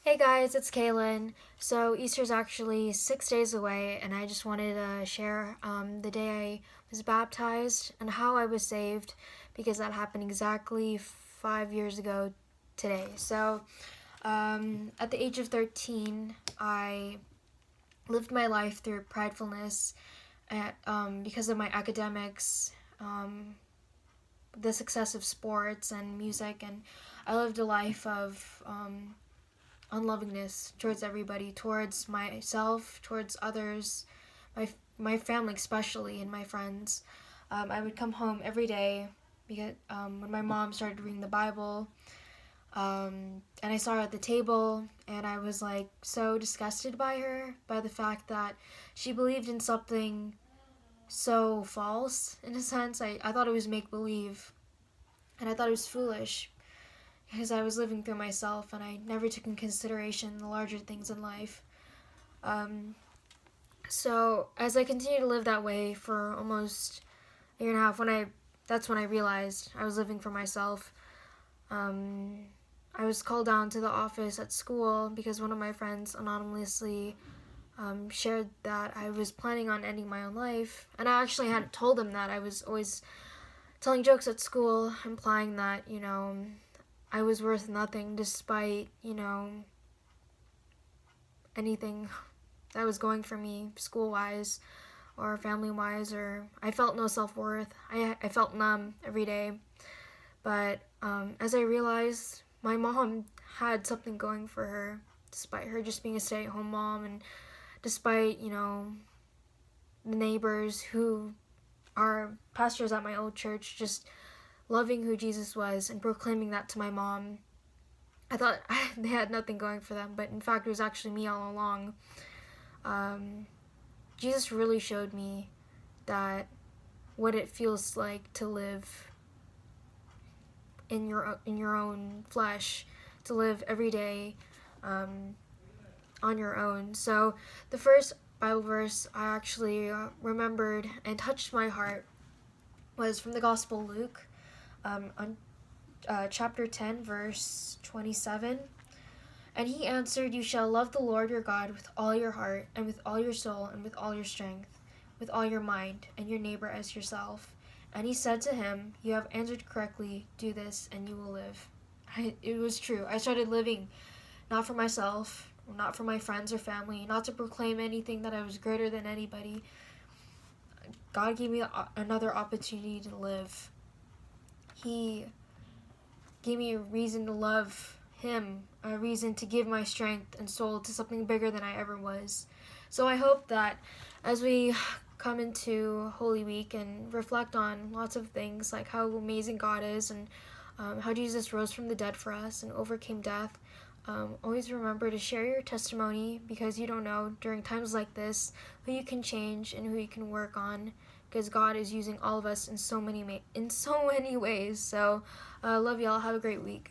Hey guys, it's Kaylyn. So Easter's actually 6 days away, and I just wanted to share the day I was baptized and how I was saved, because that happened exactly 5 years ago today. At the age of 13, I lived my life through pridefulness because of my academics, the success of sports and music, and I lived a life of unlovingness towards everybody, towards myself, towards others, my my family especially, and my friends. I would come home every day because when my mom started reading the Bible, and I saw her at the table, and I was like so disgusted by her, by the fact that she believed in something so false in a sense. I thought it was make believe, and I thought it was foolish because I was living through myself and I never took in consideration the larger things in life. Um, so as I continued to live that way for almost a year and a half, that's when I realized I was living for myself. Um, I was called down to the office at school because one of my friends anonymously shared that I was planning on ending my own life, and I actually hadn't told him that. I was always telling jokes at school, implying that I was worth nothing despite, anything that was going for me school wise or family wise, or I felt no self worth. I felt numb every day. But as I realized, my mom had something going for her, despite her just being a stay at home mom, and despite, the neighbors who are pastors at my old church just loving who Jesus was and proclaiming that to my mom. I thought they had nothing going for them, but in fact, it was actually me all along. Um, Jesus really showed me that what it feels like to live in your own flesh, to live every day on your own. So the first Bible verse I actually remembered and touched my heart was from the Gospel of Luke, on chapter 10, verse 27. And he answered, "You shall love the Lord your God with all your heart, and with all your soul, and with all your strength, with all your mind, and your neighbor as yourself." And he said to him, "You have answered correctly. Do this, and you will live." It was true. I started living not for myself, not for my friends or family, not to proclaim anything that I was greater than anybody. God gave me another opportunity to live. He gave me a reason to love him, a reason to give my strength and soul to something bigger than I ever was. So I hope that as we come into Holy Week and reflect on lots of things like how amazing God is, and how Jesus rose from the dead for us and overcame death, always remember to share your testimony, because you don't know during times like this who you can change and who you can work on, because God is using all of us in so many ways. So love y'all. Have a great week.